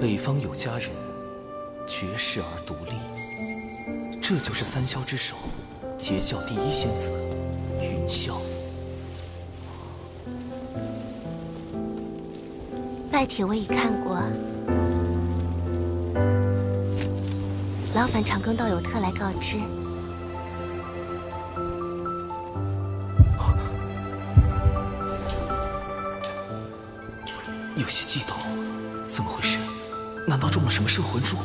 北方有佳人，绝世而独立。这就是三霄之首，截教第一仙子云霄。拜帖我已看过，劳烦长庚道友特来告知。有些悸动，怎么回事？难道中了什么摄魂术？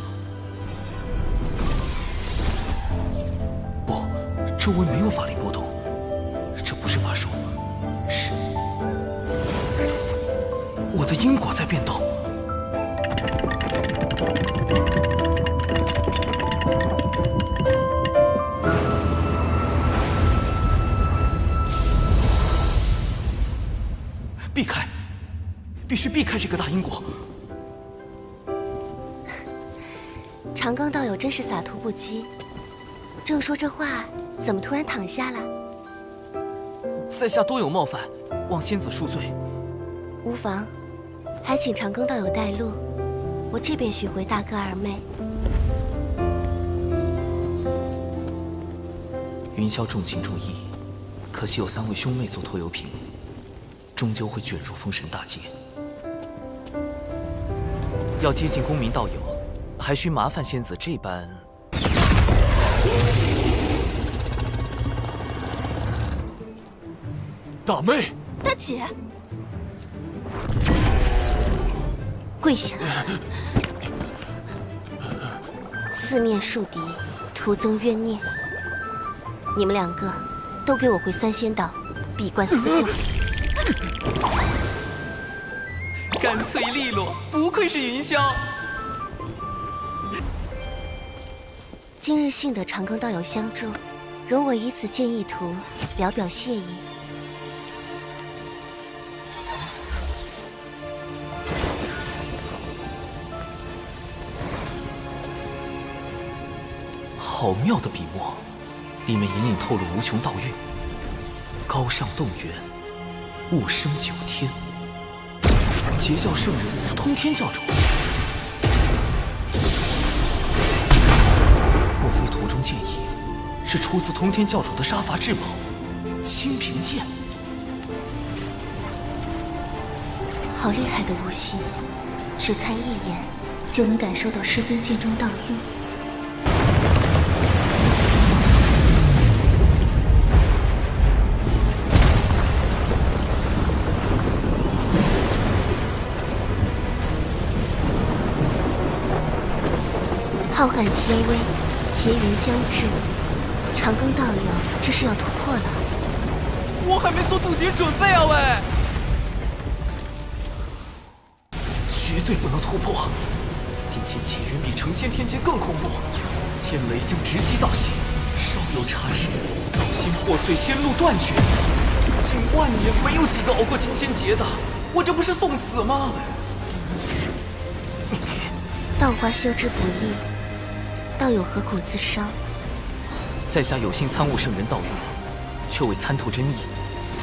不，周围没有法力波动，这不是法术，是我的因果在变动。避开！必须避开这个大因果。长庚道友真是洒脱不羁，正说这话，怎么突然躺下了？在下多有冒犯，望仙子恕罪。无妨，还请长庚道友带路，我这便寻回大哥二妹。云霄重情重义，可惜有3位兄妹做拖油瓶，终究会卷入封神大劫。要接近公民道友，还需麻烦仙子这般。大妹，大姐，跪下！四面树敌，徒增冤孽。你们2个都给我回三仙岛，闭关思过。干脆利落，不愧是云霄。今日幸得长庚道友相助，容我以此见义图，表表谢意。好妙的笔墨，里面隐隐透露无穷道韵。高尚动源，物生九天。截教圣人，通天教主。莫非图中剑意是出自通天教主的杀伐至宝清平剑？好厉害的悟性，只看一眼就能感受到师尊剑中道韵。浩瀚天威，劫云将至，长庚道友这是要突破了。我还没做渡劫准备啊喂！绝对不能突破！今天劫云比成仙天劫更恐怖，天雷将直击道心，稍有差池，道心破碎，仙路断绝。近万年没有几个熬过金仙劫的，我这不是送死吗？道花修之不易，道友何苦自伤？在下有幸参悟圣人道韵，却未参透真意，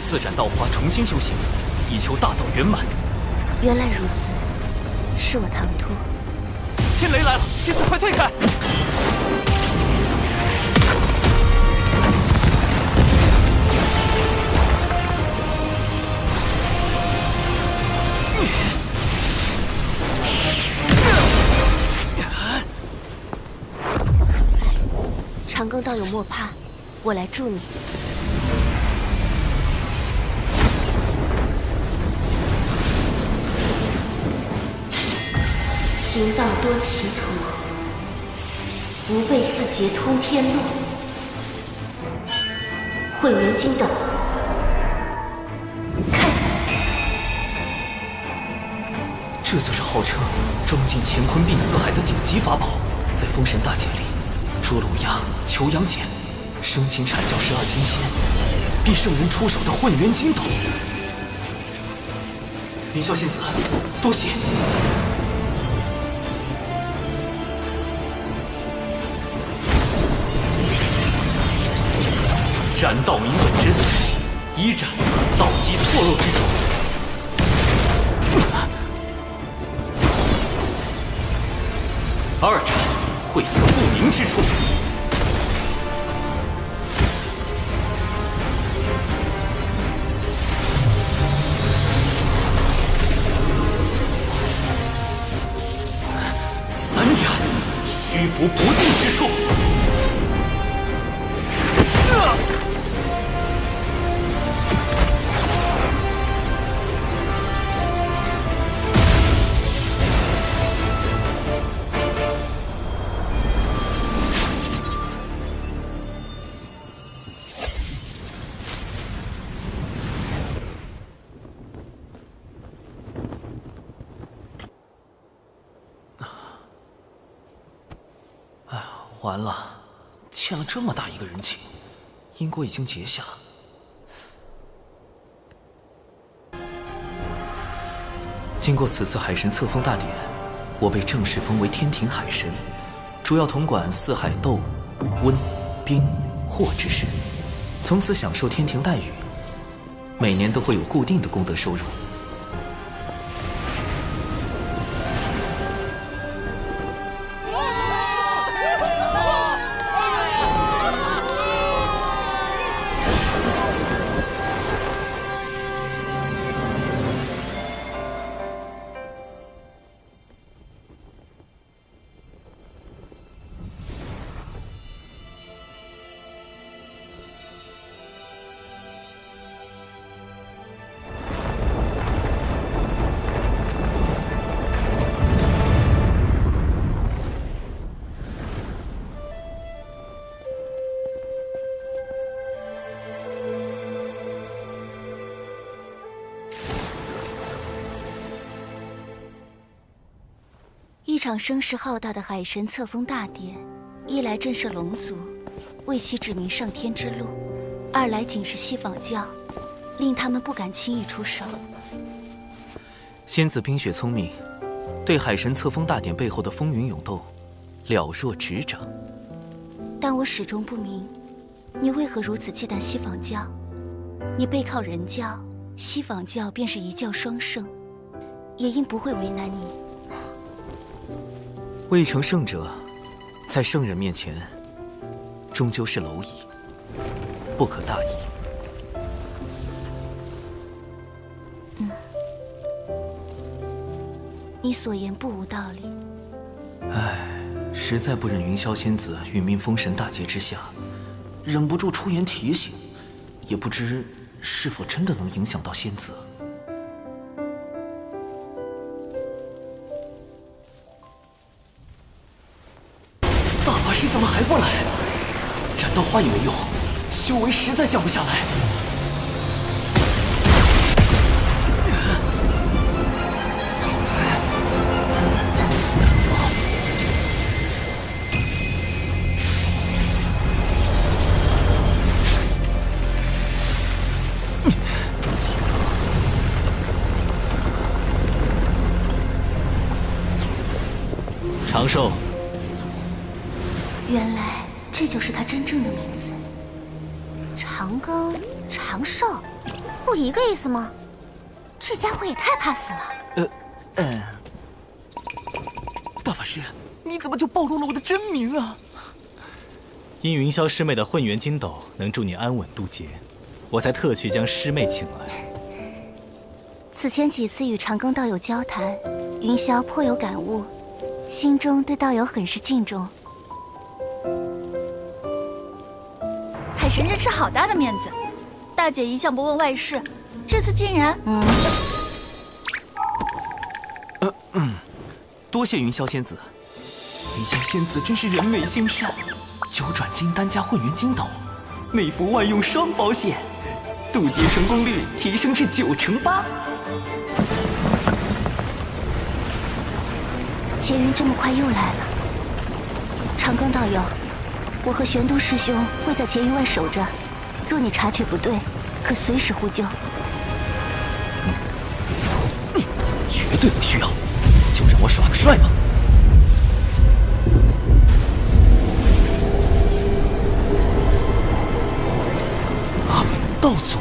自斩道花，重新修行，以求大道圆满。原来如此，是我唐突。天雷来了，仙子快退开！长庚道友莫怕，我来助你。行道多歧途，不备自劫通天路。混元金斗，开！这就是号称装进乾坤定四海的顶级法宝，在封神大劫里，捉龙鸦、求阳锏，生擒阐教12金仙，必圣人出手的混元金斗。云霄仙子，多谢。斩道明本真，一斩道基错漏之处。二战会死不明之处。三战虚浮不定之处。完了，欠了这么大一个人情，因果已经结下。经过此次海神册封大典，我被正式封为天庭海神，主要统管四海斗、温、冰、火之事，从此享受天庭待遇，每年都会有固定的功德收入。一场声势浩大的海神册封大典，一来震慑龙族，为其指明上天之路；二来警示西方教，令他们不敢轻易出手。仙子冰雪聪明，对海神册封大典背后的风云涌动了若指掌。但我始终不明，你为何如此忌惮西方教？你背靠人教，西方教便是一教双胜，也应不会为难你。未成圣者，在圣人面前，终究是蝼蚁，不可大意。你所言不无道理。唉，实在不忍云霄仙子殒命封神大劫之下，忍不住出言提醒，也不知是否真的能影响到仙子。大法师怎么还不来？斩刀花也没用，修为实在降不下来。长寿。原来这就是他真正的名字。长庚、长寿，不一个意思吗？这家伙也太怕死了。大法师，你怎么就暴露了我的真名啊？因云霄师妹的混元金斗能助你安稳渡劫，我才特去将师妹请来。此前几次与长庚道友交谈，云霄颇有感悟，心中对道友很是敬重。海神这吃好大的面子，大姐一向不问外事，这次竟然……多谢云霄仙子。云霄仙子真是人美心善，九转金丹加混元金斗，内服外用双保险，渡劫成功率提升至98%。劫云这么快又来了，长庚道友，我和玄都师兄会在劫云外守着，若你察觉不对，可随时呼救。绝对不需要，就让我耍个帅吧。啊，道祖！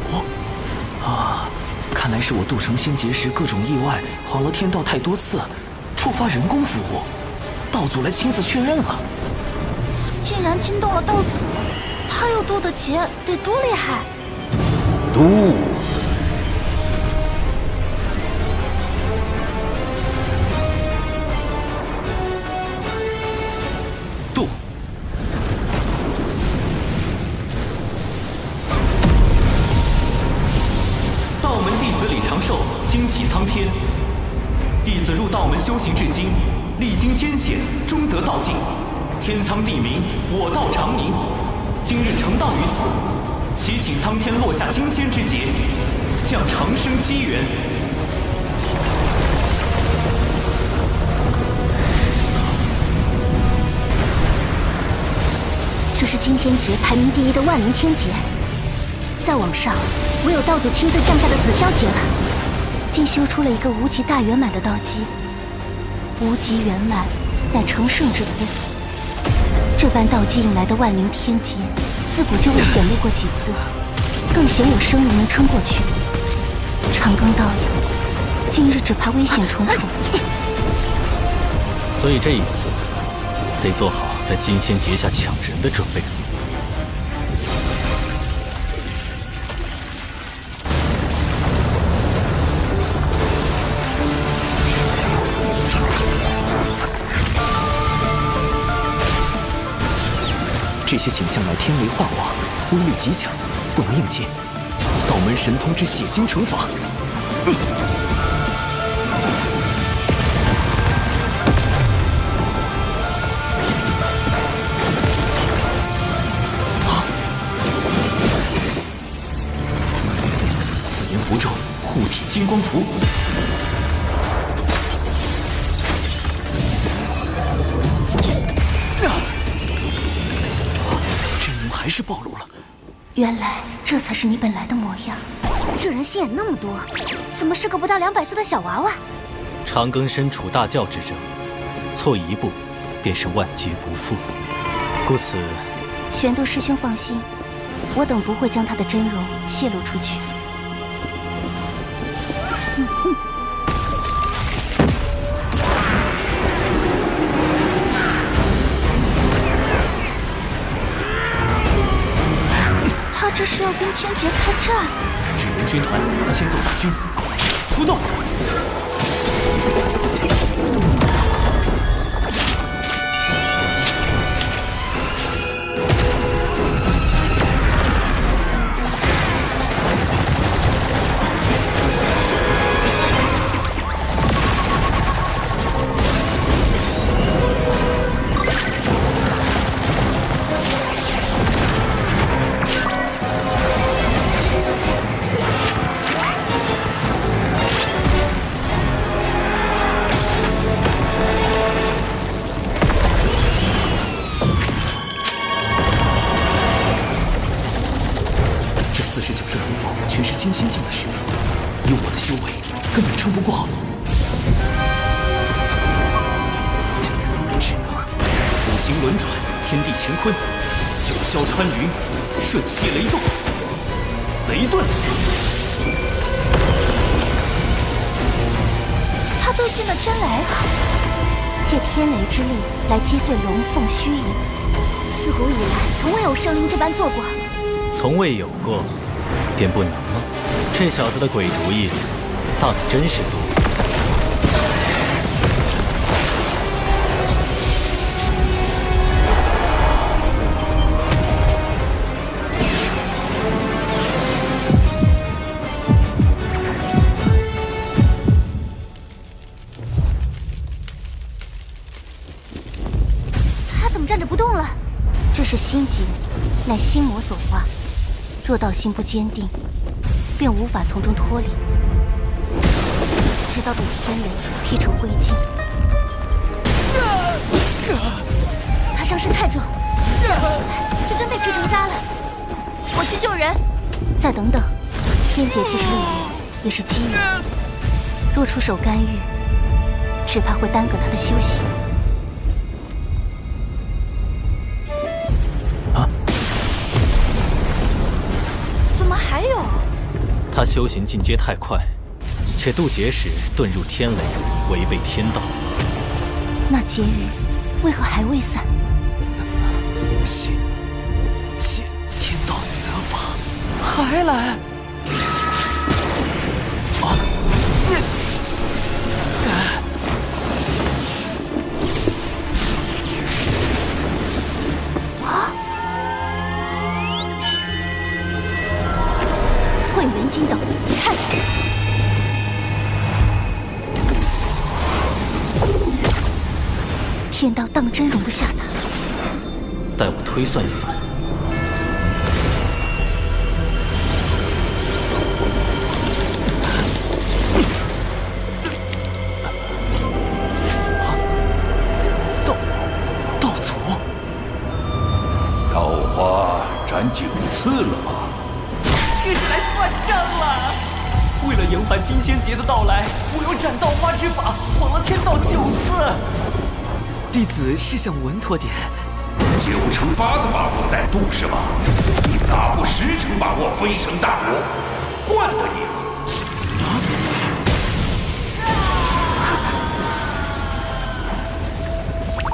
啊，看来是我渡成仙劫时各种意外，晃了天道太多次，触发人工服务。道祖来亲自确认了。竟然惊动了道祖，他要渡的劫得多厉害！渡。渡。道门弟子李长寿精气苍天，弟子入道门修行至今，历经艰险，终得道境。天苍地明，我道长宁。今日成道于此，祈请苍天落下金仙之劫，降长生机缘。这是金仙劫排名第1的万灵天劫，再往上，唯有道祖亲自降下的紫霄劫了。竟修出了一个无极大圆满的道基，无极圆满乃成圣之分。这般道基引来的万灵天劫，自古就未显露过几次，更鲜有生灵能撑过去。长庚道友，今日只怕危险重重。所以这一次，得做好在金仙劫下抢人的准备。这些景象乃天雷化瓦，威力极强，不能应接。道门神通之血晶成法。紫炎符咒，护体金光符。还是暴露了。原来这才是你本来的模样。这人心眼那么多，怎么是个不到200岁的小娃娃？长庚身处大教之争，错一步，便是万劫不复。故此，玄度师兄放心，我等不会将他的真容泄露出去。这是要跟天劫开战？纸人军团先斗大军，出动！全是金仙境的实力，以我的修为，根本撑不过。只能五行轮转，天地乾坤，九霄穿云，瞬息雷动，雷遁。他对进了天雷，借天雷之力来击碎龙凤虚影。自古以来，从未有生灵这般做过。从未有过。便不能吗？这小子的鬼主意倒也真是多。他怎么站着不动了？这是心结，乃心魔所化。若道心不坚定，便无法从中脱离，直到被天雷劈成灰烬。他伤势太重，再不醒来就真被劈成渣了。我去救人。再等等，天劫既是路缘，也是机缘。若出手干预，只怕会耽搁他的修行。他修行进阶太快，且渡劫时遁入天雷，违背天道。那劫雨为何还未散？谢天道责罚，还来！混元金斗，看！天道当真容不下他。待我推算一番。道祖，稻花斩9次了吗？这是来算账了！为了迎返金仙节的到来，我用斩稻花之法晃了天道9次。弟子是想稳妥点。9成8的把握在度是吧？你咋不10成把握飞升大罗？惯得你了。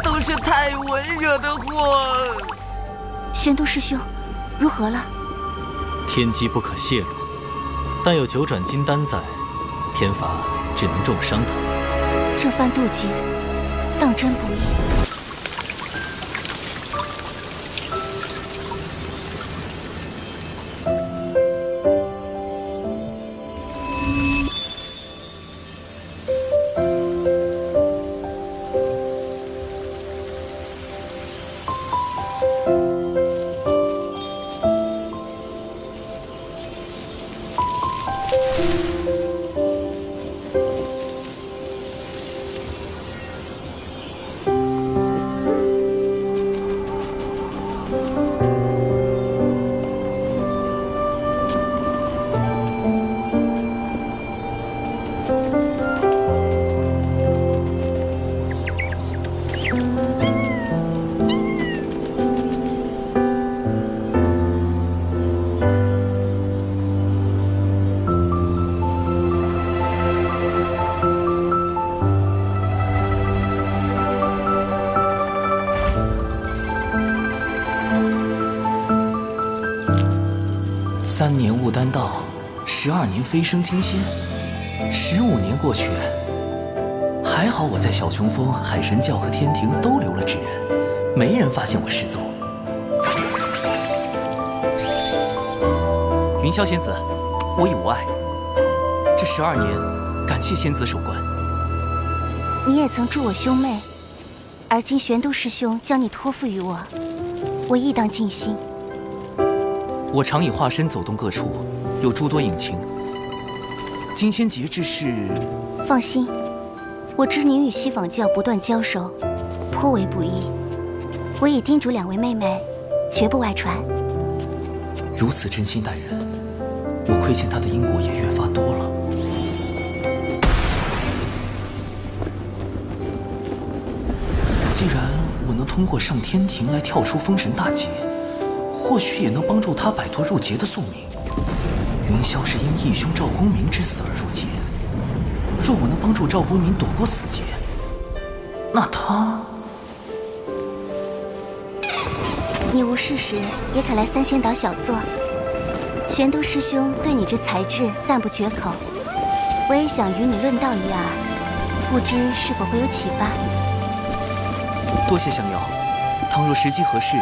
都是太文惹的祸。玄都师兄，如何了？天机不可泄露，但有9转金丹在，天罚只能重伤他。这番渡劫，当真不易。3年悟丹道，12年飞升金仙，15年过去，还好我在小琼峰、海神教和天庭都留了指认，没人发现我失踪。云霄仙子，我已无碍。这12年，感谢仙子守关。你也曾助我兄妹，而今玄都师兄将你托付于我，我亦当尽心。我常以化身走动各处，有诸多隐情。金仙节之事，放心，我知您与西坊教不断交手，颇为不易。我已叮嘱2位妹妹，绝不外传。如此真心待人，我亏欠她的因果也越发多了。既然我能通过上天庭来跳出封神大劫，或许也能帮助他摆脱入劫的宿命。云霄是因义兄赵公明之死而入劫，若我能帮助赵公明躲过死劫，那他……你无事时也可来三仙岛小坐。玄都师兄对你之才智赞不绝口，我也想与你论道一二，不知是否会有启发。多谢降妖，倘若时机合适，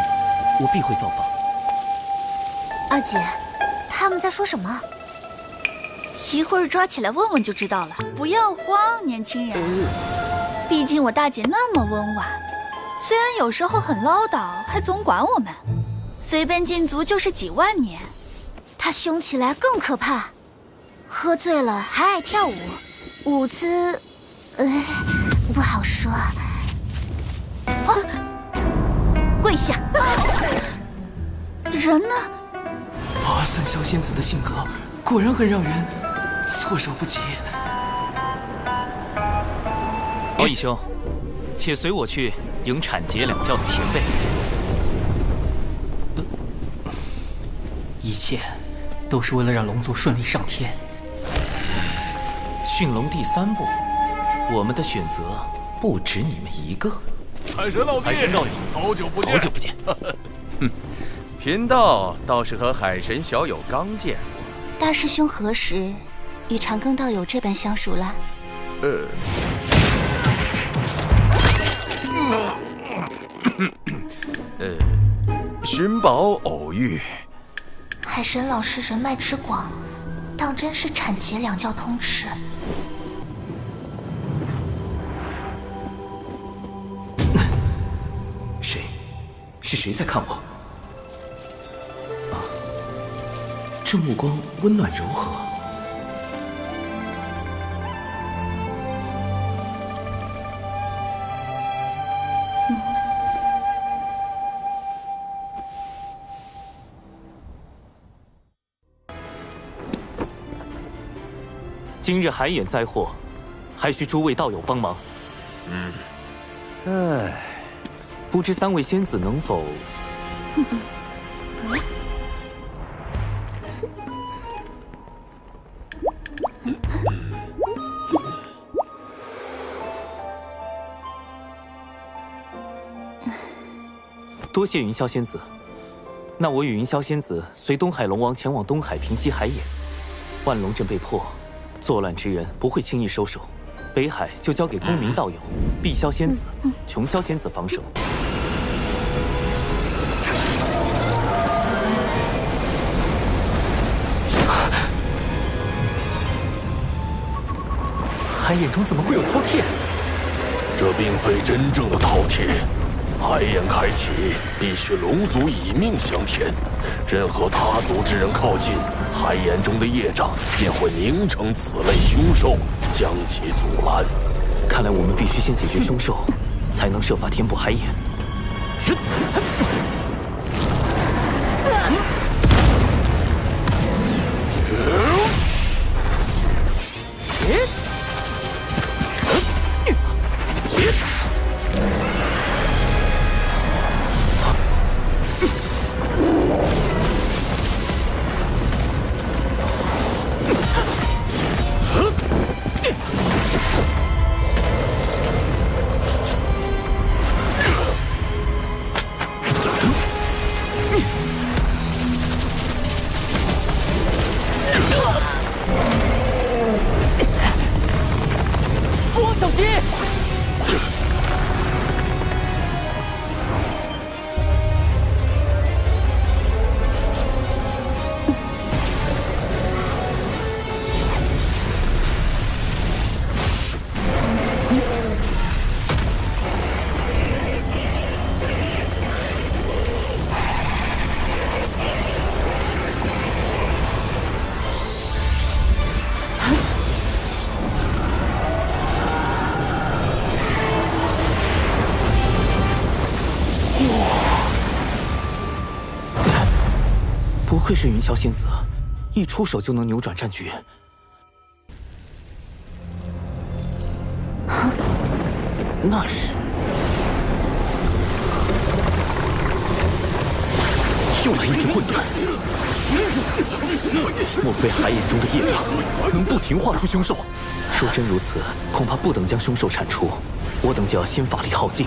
我必会造访。二姐，他们在说什么？一会儿抓起来问问就知道了。不要慌，年轻人。毕竟我大姐那么温婉，虽然有时候很唠叨，还总管我们，随便禁足就是几万年。她凶起来更可怕，喝醉了还爱跳舞，舞姿，不好说。跪下！人呢？三霄仙子的性格果然很让人措手不及。敖义兄，且随我去迎产劫2教的前辈。一切都是为了让龙族顺利上天。驯龙第3步，我们的选择不止你们一个。海神老弟，海神道友，好久不见，好久不见。贫道倒是和海神小友刚见。大师兄何时与长庚道友这般相熟了？寻宝偶遇。海神老师人脉之广，当真是产劫两教通吃。谁？是谁在看我？啊，这目光温暖柔和。今日海眼灾祸，还需诸位道友帮忙。不知三位仙子能否？多谢云霄仙子。那我与云霄仙子随东海龙王前往东海平息海眼。万龙阵被破。作乱之人不会轻易收手，北海就交给公明道友、碧霄仙子、琼霄仙子防守。海眼中怎么会有饕餮？这并非真正的饕餮。海眼开启，必须龙族以命相填。任何他族之人靠近，海眼中的业障便会凝成此类凶兽，将其阻拦。看来我们必须先解决凶兽，才能设法填补海眼。不愧是云霄仙子，一出手就能扭转战局。那是又来一只混沌，莫非海眼中的业障能不停化出凶兽？若真如此，恐怕不等将凶兽铲除，我等就要先法力耗尽。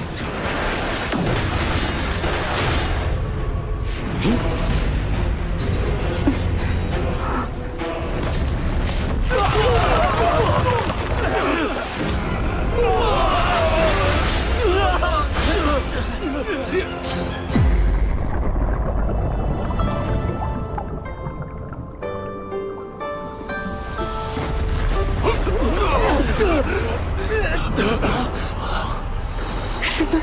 师尊，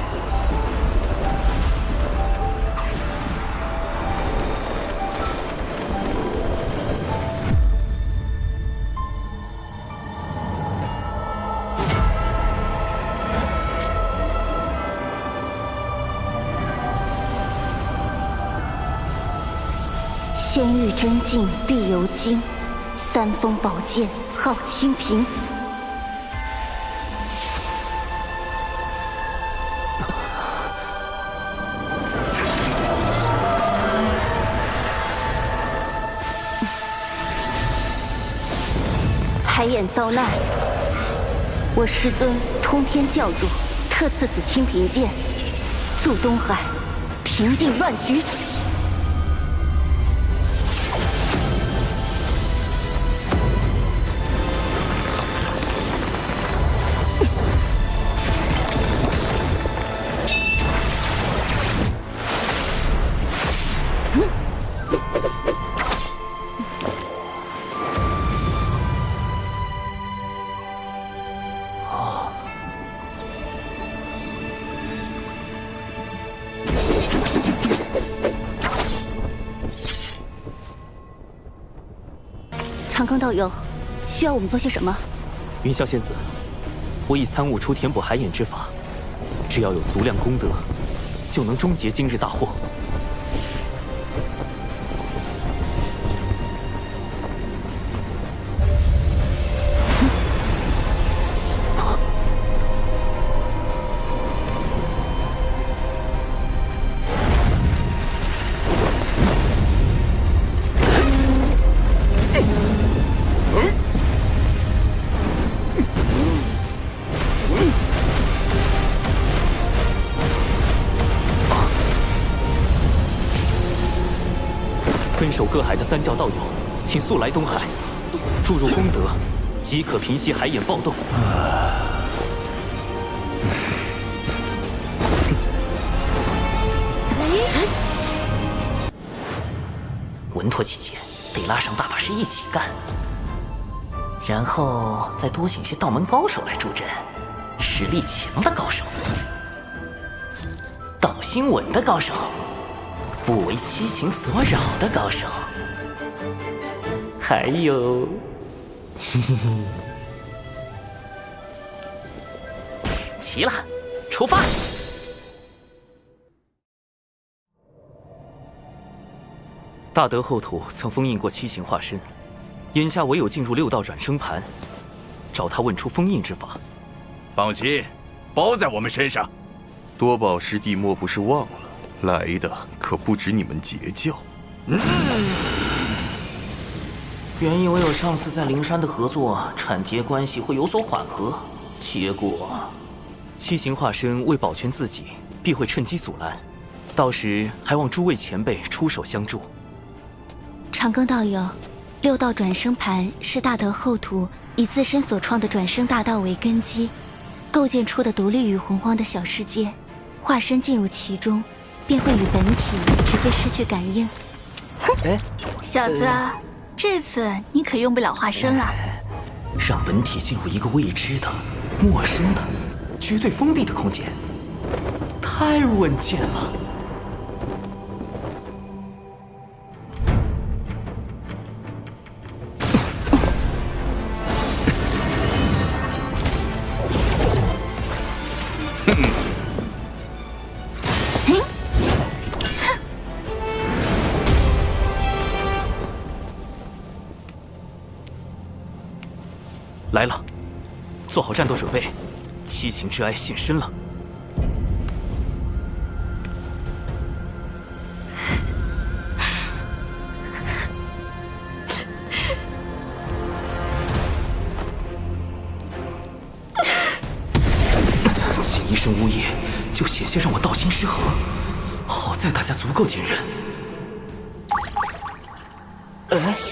仙玉真境必由精，三锋宝剑号清平。海眼遭难，我师尊通天教主特赐此清平剑，助东海平定乱局。长庚道友，需要我们做些什么？云霄仙子，我已参悟出填补海眼之法，只要有足量功德，就能终结今日大祸。分守各海的三教道友，请速来东海，注入功德，即可平息海眼暴动。稳妥起见，得拉上大法师一起干，然后再多请些道门高手来助阵，实力强的高手，道心稳的高手，不为七情所扰的高手，还有，齐了，出发！大德后土曾封印过七形化身，眼下唯有进入六道转生盘，找他问出封印之法。放心，包在我们身上。多宝师弟莫不是忘了，来的可不止你们截教。原以为有上次在灵山的合作，产劫关系会有所缓和，结果七形化身为保全自己，必会趁机阻拦，到时还望诸位前辈出手相助。长庚道友，六道转生盘是大德后土以自身所创的转生大道为根基，构建出的独立于洪荒的小世界。化身进入其中，便会与本体直接失去感应。哎，小子，这次你可用不了化身了。让本体进入一个未知的、陌生的、绝对封闭的空间，太稳健了。来了，做好战斗准备，七情之哀现身了。仅一声呜咽，就险些让我道心失和。好在大家足够坚韧。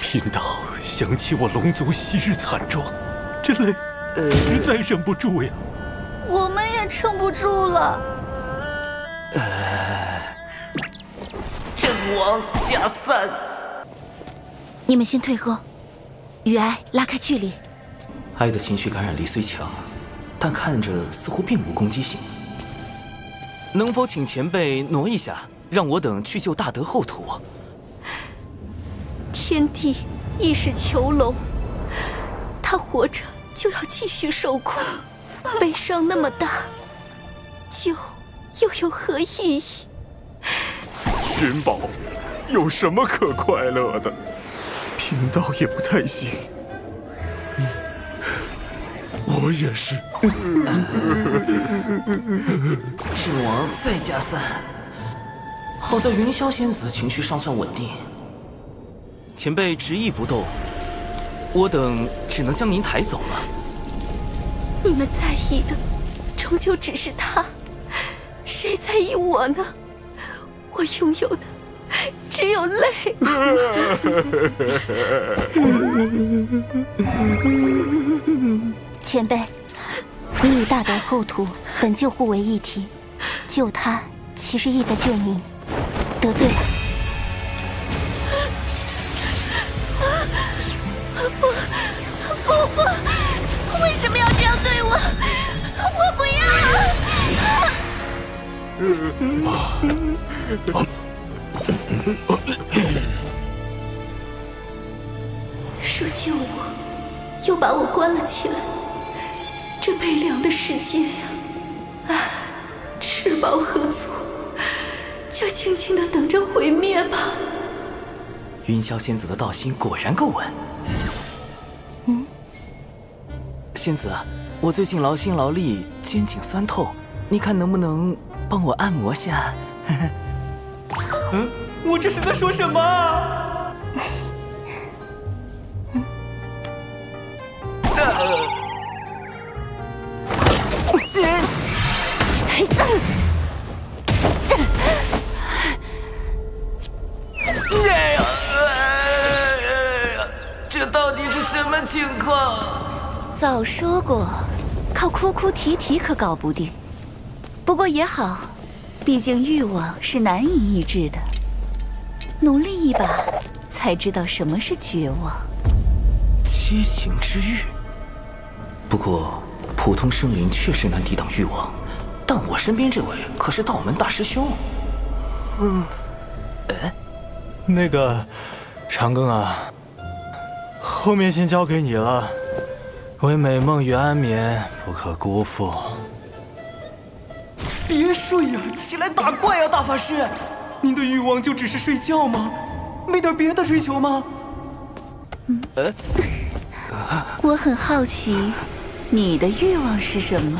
贫道想起我龙族昔日惨状，这泪实在忍不住呀。我们也撑不住了。阵亡加散。你们先退后，与哀拉开距离。哀的情绪感染力虽强，但看着似乎并无攻击性。能否请前辈挪一下，让我等去救大德后土？天帝亦是囚笼，他活着就要继续受苦，悲伤那么大，救又有何意义？寻宝有什么可快乐的？贫道也不太行。我也是。阵亡再加散。好在云霄仙子情绪尚算稳定。前辈执意不动，我等只能将您抬走了。你们在意的，终究只是他，谁在意我呢？我拥有的只有泪。前辈，你与大德后土本就互为一体，救他其实意在救您，得罪了。不，为什么要这样对我？我不要！说救我，又把我关了起来，这悲凉的世界呀！唉，吃饱喝足，就静静的等着毁灭吧。云霄仙子的道心果然够稳。仙子，我最近劳心劳力，肩颈酸痛，你看能不能帮我按摩下？我这是在说什么啊？这到底是什么情况？早说过，靠哭哭啼啼可搞不定。不过也好，毕竟欲望是难以抑制的，努力一把，才知道什么是绝望。七情之欲。不过，普通生灵确实难抵挡欲望，但我身边这位可是道门大师兄。那个长庚啊，后面先交给你了。为美梦与安眠，不可辜负。别睡呀，起来打怪啊，大法师！您的欲望就只是睡觉吗？没点别的追求吗？我很好奇，你的欲望是什么？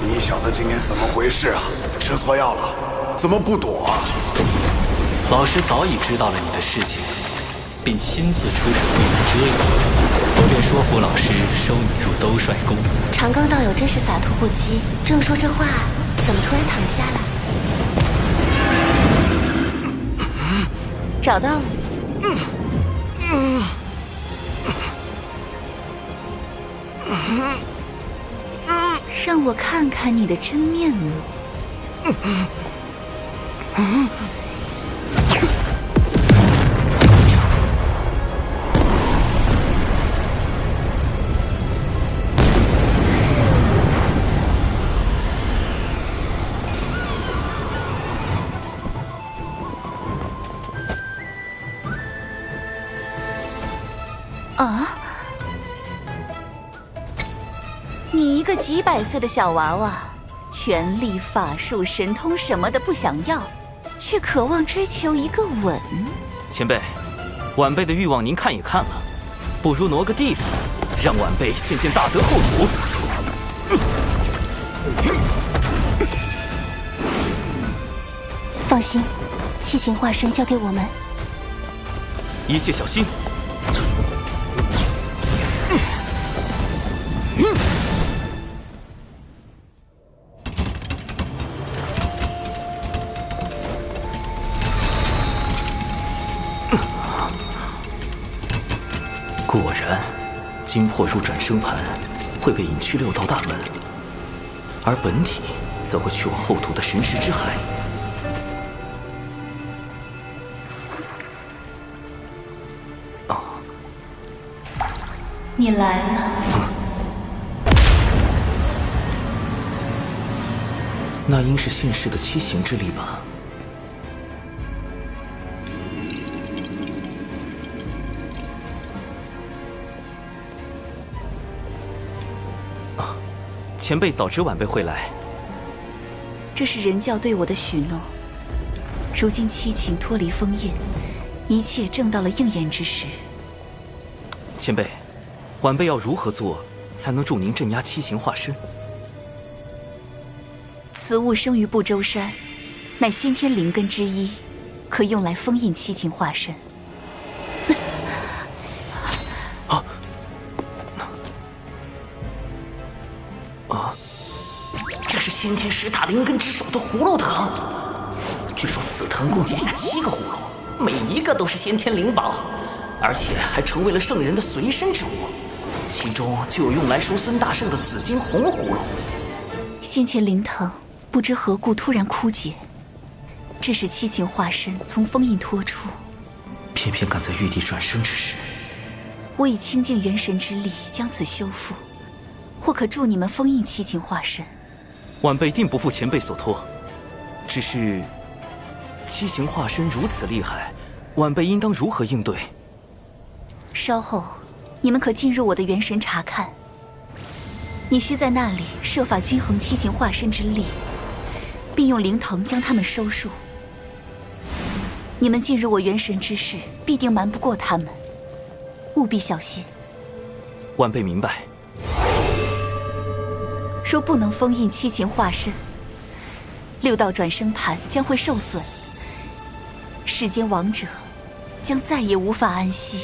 你小子今天怎么回事啊？吃错药了？怎么不躲啊？老师早已知道了你的事情，并亲自出手为你遮掩。我便说服老师收你入兜率宫。长庚道友真是洒脱不羁，正说这话，怎么突然躺下了？找到了。让我看看你的真面目。啊！你一个几百岁的小娃娃，权力、法术、神通什么的不想要，却渴望追求一个吻。前辈，晚辈的欲望您看也看了，不如挪个地方，让晚辈见见大德后土。放心，七情化身交给我们，一切小心。果然，精魄入转生盘会被引去六道大门，而本体则会去往后土的神石之海。你来了。那应是现世的七行之力吧？前辈早知晚辈会来。这是人教对我的许诺。如今七情脱离封印，一切正到了应验之时。前辈，晚辈要如何做才能助您镇压七情化身？此物生于不周山，乃先天灵根之一，可用来封印七情化身。先天10大灵根之首的葫芦藤。据说此藤共结下7个葫芦，每一个都是先天灵宝，而且还成为了圣人的随身之物。其中就有用来收孙大圣的紫金红葫芦。先前灵藤不知何故突然枯竭，致使七情化身从封印脱出。偏偏赶在玉帝转生之时，我以清净元神之力将此修复，或可助你们封印七情化身。晚辈定不负前辈所托，只是七情化身如此厉害，晚辈应当如何应对？稍后，你们可进入我的元神查看。你需在那里设法均衡七情化身之力，并用灵藤将他们收束。你们进入我元神之事，必定瞒不过他们，务必小心。晚辈明白。若不能封印七情化身，6道转生盘将会受损，世间亡者将再也无法安息。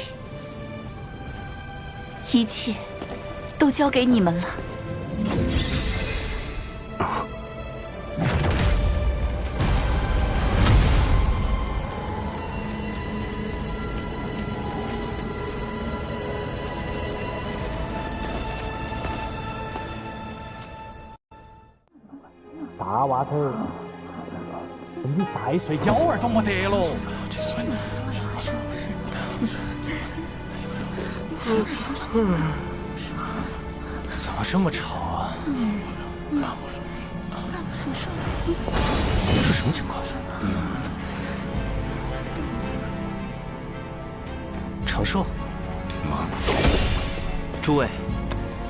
一切都交给你们了。大娃头，你再睡觉儿都没得喽。怎么这么吵啊？这什么情况？长寿？诸位，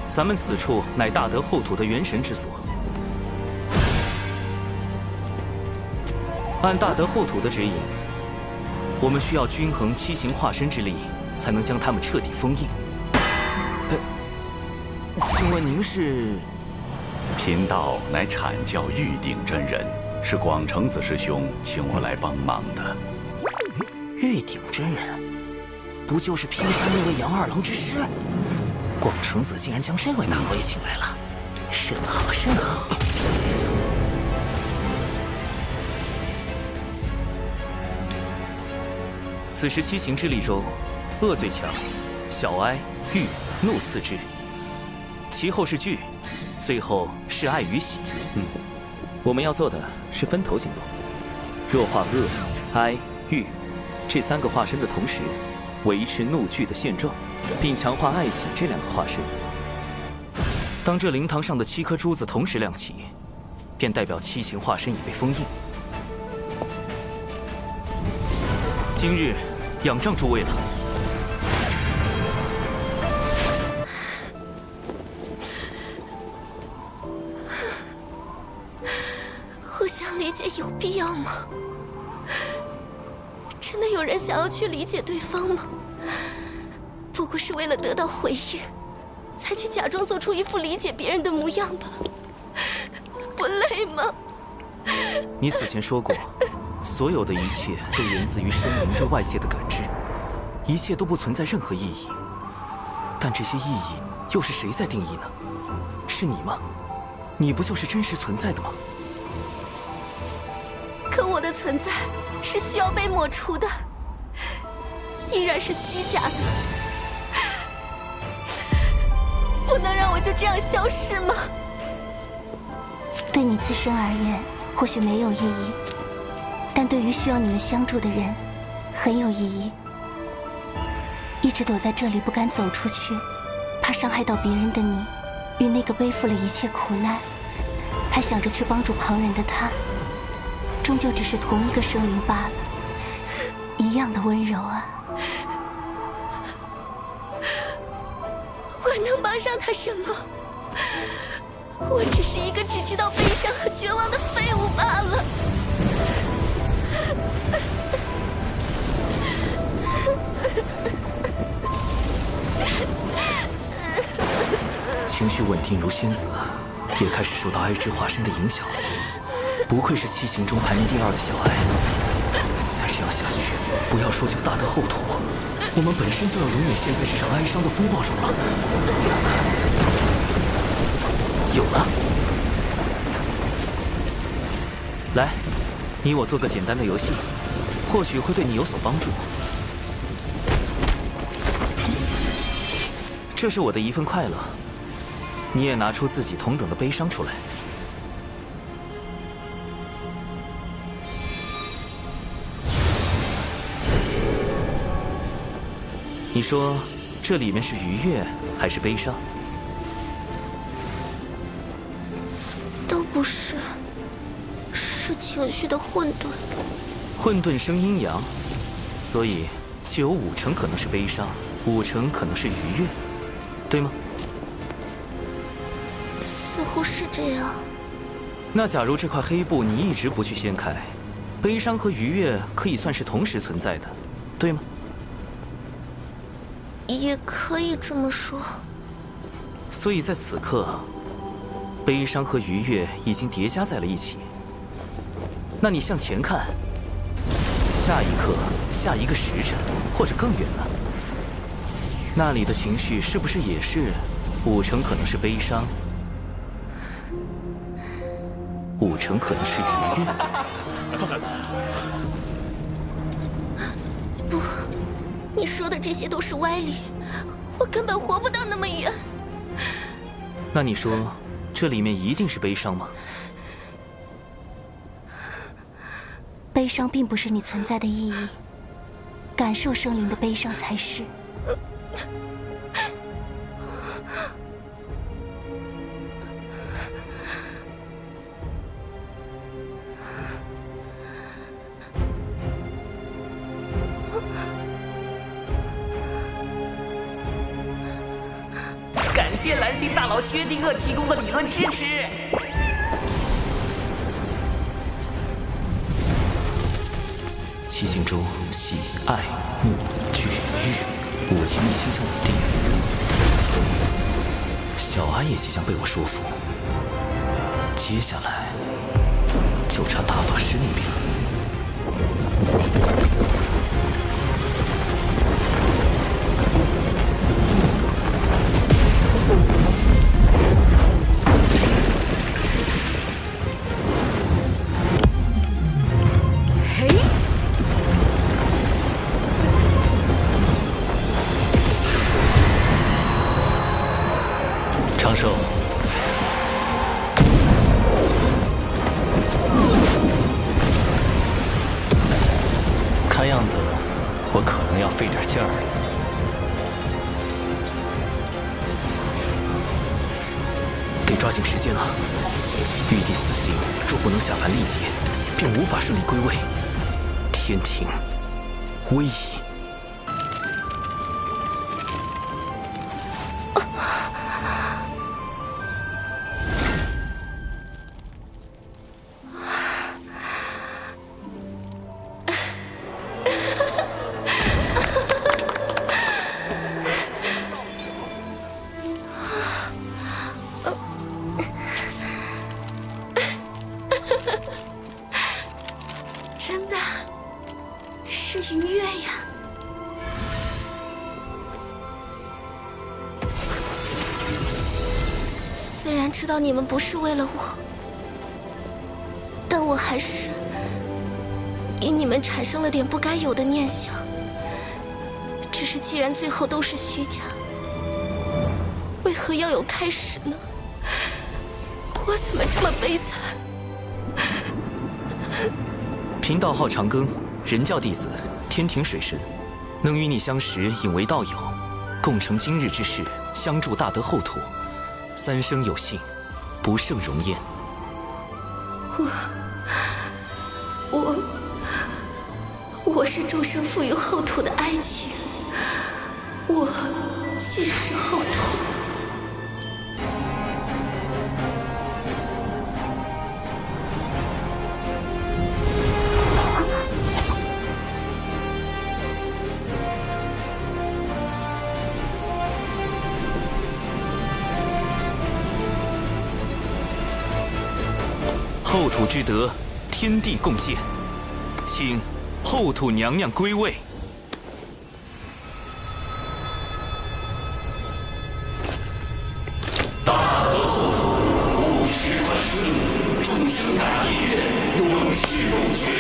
咱们此处乃大德后土的元神之所。按大德后土的指引，我们需要均衡七情化身之力，才能将他们彻底封印。请问您是？贫道乃阐教玉鼎真人，是广成子师兄请我来帮忙的。玉鼎真人，不就是劈山那位杨二郎之师？广成子竟然将这位大老爷请来了，甚好甚好。此时七情之力中，恶最强，小哀、郁、怒次之，其后是惧，最后是爱与喜。我们要做的是分头行动，弱化恶、哀、郁这3个化身的同时，维持怒惧的现状，并强化爱喜这2个化身。当这灵堂上的7颗珠子同时亮起，便代表七情化身已被封印。今日仰仗诸位了。互相理解有必要吗？真的有人想要去理解对方吗？不过是为了得到回应，才去假装做出一副理解别人的模样吧？不累吗？你此前说过，所有的一切都源自于生灵对外界的感知，一切都不存在任何意义。但这些意义又是谁在定义呢？是你吗？你不就是真实存在的吗？可我的存在是需要被抹除的，依然是虚假的，不能让我就这样消失吗？对你自身而言，或许没有意义，但对于需要你们相助的人，很有意义。一直躲在这里不敢走出去，怕伤害到别人的你，与那个背负了一切苦难，还想着去帮助旁人的他，终究只是同一个生灵罢了，一样的温柔啊。我能帮上他什么？我只是一个只知道悲伤和绝望的废物罢了。情绪稳定如仙子，也开始受到哀之化身的影响。不愧是七情中排名第2的小哀。再这样下去，不要说救大德后土，我们本身就要永远陷在这场哀伤的风暴中了。有了！来，你我做个简单的游戏，或许会对你有所帮助。这是我的一份快乐，你也拿出自己同等的悲伤出来。你说，这里面是愉悦还是悲伤？都不是，是情绪的混沌。混沌生阴阳，所以就有5成可能是悲伤，5成可能是愉悦，对吗？似乎是这样。那假如这块黑布你一直不去掀开，悲伤和愉悦可以算是同时存在的，对吗？也可以这么说。所以在此刻，悲伤和愉悦已经叠加在了一起。那你向前看，下一刻、下一个时辰，或者更远呢？那里的情绪是不是也是5成可能是悲伤，5成可能是愉悦？不，你说的这些都是歪理，我根本活不到那么远。那你说，这里面一定是悲伤吗？悲伤并不是你存在的意义，感受生灵的悲伤才是。感谢蓝星大佬薛定谔提供的理论支持。七情中，喜、爱、怒、惧、欲，5情一倾向稳定。小安也即将被我说服，接下来就差大法师那边了。长寿，看样子我可能要费点劲儿了。得抓紧时间了。玉帝死刑若不能下凡历劫，便无法顺利归位。天庭危矣。真的是愉悦呀！虽然知道你们不是为了我，但我还是因你们产生了点不该有的念想。只是既然最后都是虚假，为何要有开始呢？我怎么这么悲惨？贫道号长庚，人教弟子，天庭水神，能与你相识，引为道友，共成今日之事，相助大德后土，3生有幸，不胜荣焉。我是众生赋予后土的爱情，我既是后土。后土之德，天地共鉴，请后土娘娘归位。大德后土，务实传顺，终生感业，永世不绝。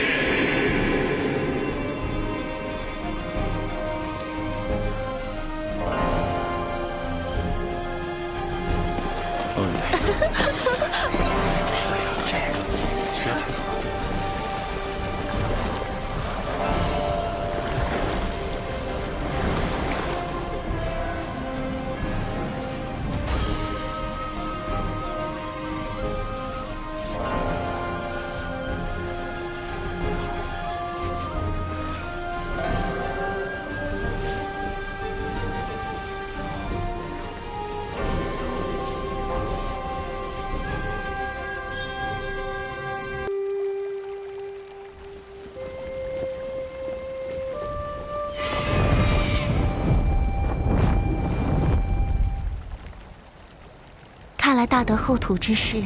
看来大德厚土之事，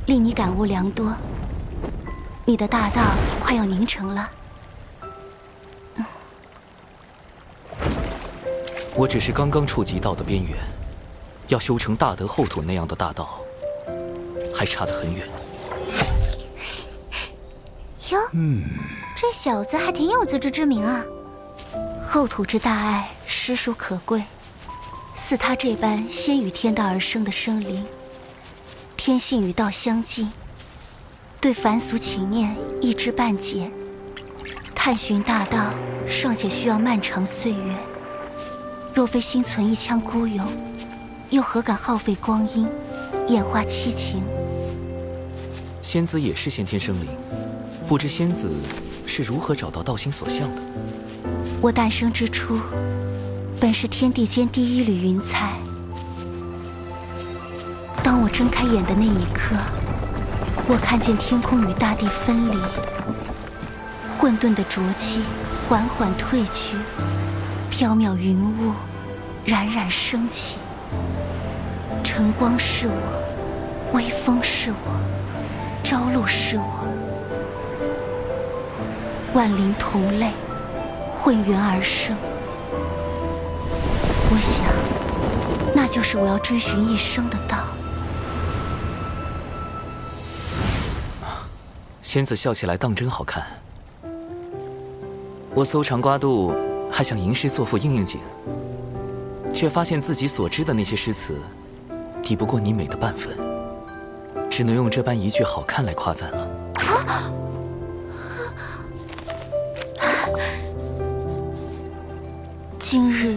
令你感悟良多。你的大道快要凝成了。我只是刚刚触及道的边缘，要修成大德厚土那样的大道，还差得很远。哟，这小子还挺有自知之明啊。厚土之大爱，实属可贵。似他这般先与天道而生的生灵，天性与道相近，对凡俗情念一知半解，探寻大道尚且需要漫长岁月。若非心存一腔孤勇，又何敢耗费光阴，演化七情？仙子也是先天生灵，不知仙子是如何找到道心所向的？我诞生之初，本是天地间第一缕云彩。当我睁开眼的那一刻，我看见天空与大地分离，混沌的浊气缓缓退去，缥缈云雾冉冉升起。晨光是我，微风是我，朝露是我，万灵同类，混元而生。我想，那就是我要追寻一生的道。仙子笑起来当真好看。我搜肠刮肚，还想吟诗作赋应应景，却发现自己所知的那些诗词，抵不过你美的半分，只能用这般一句好看来夸赞了。今日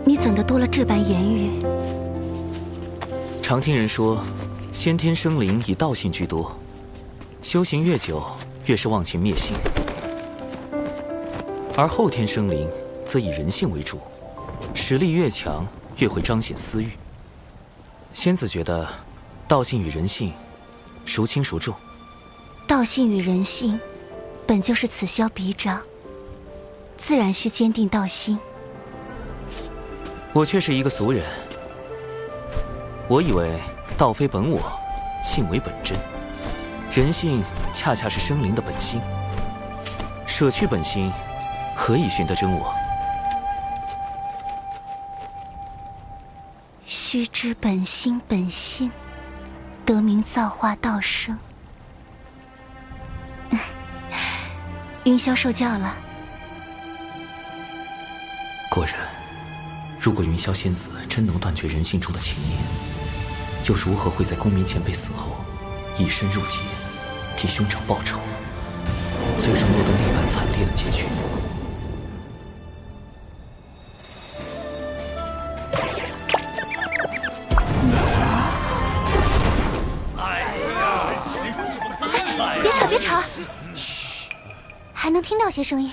你怎的多了这般言语？常听人说，先天生灵以道性居多，修行越久，越是忘情灭性；而后天生灵则以人性为主，实力越强，越会彰显私欲。仙子觉得，道性与人性，孰轻孰重？道性与人性，本就是此消彼长，自然需坚定道心。我却是一个俗人，我以为道非本我，性为本真，人性恰恰是生灵的本性。舍去本心，何以寻得真我？须知本心本性，得名造化道生。云霄受教了。果然，如果云霄仙子真能断绝人性中的情念，又如何会在公明前辈死后，以身入劫，替兄长报仇，最终落得那般惨烈的结局？别吵，别吵，嘘，还能听到些声音。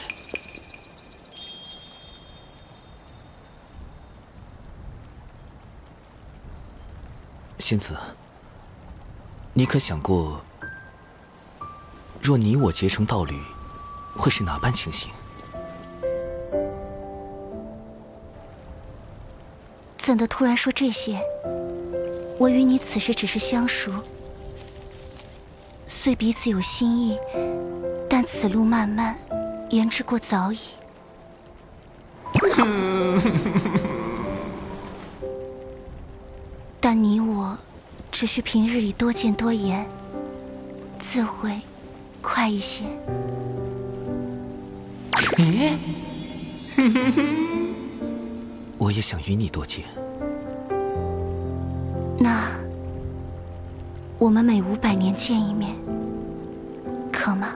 仙子，你可想过，若你我结成道侣，会是哪般情形？怎的突然说这些？我与你此时只是相熟，虽彼此有心意，但此路漫漫，言之过早矣。但你我只需平日里多见多言，自会快一些。咦，我也想与你多见。那我们每500年见一面，可吗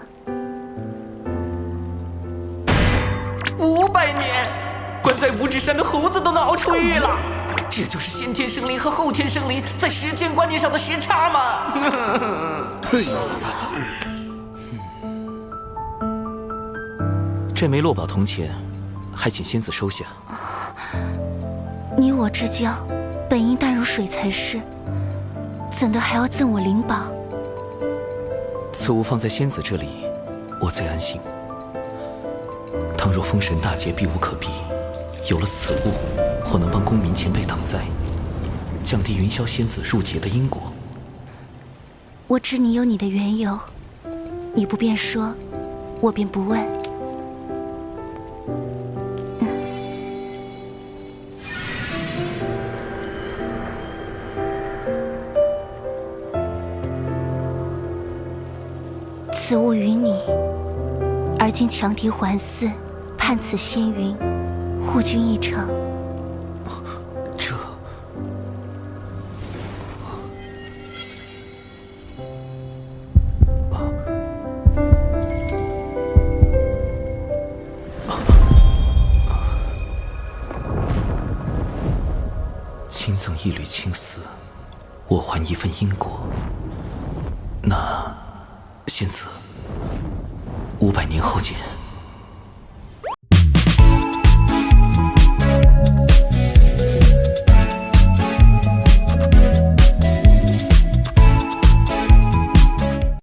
？500年，关在五指山的猴子都能熬出狱了。这就是先天生灵和后天生灵在时间观念上的时差吗？这枚落宝铜钱，还请仙子收下。你我之交，本应淡如水才是，怎的还要赠我灵宝？此物放在仙子这里，我最安心。倘若封神大劫避无可避，有了此物，或能帮公民前辈挡灾，降低云霄仙子入劫的因果。我知你有你的缘由，你不便说，我便不问。此物于你，而今强敌环伺，判此仙云，护君一程。这……亲赠一缕青丝，我还一份因果。那仙子，500年后见。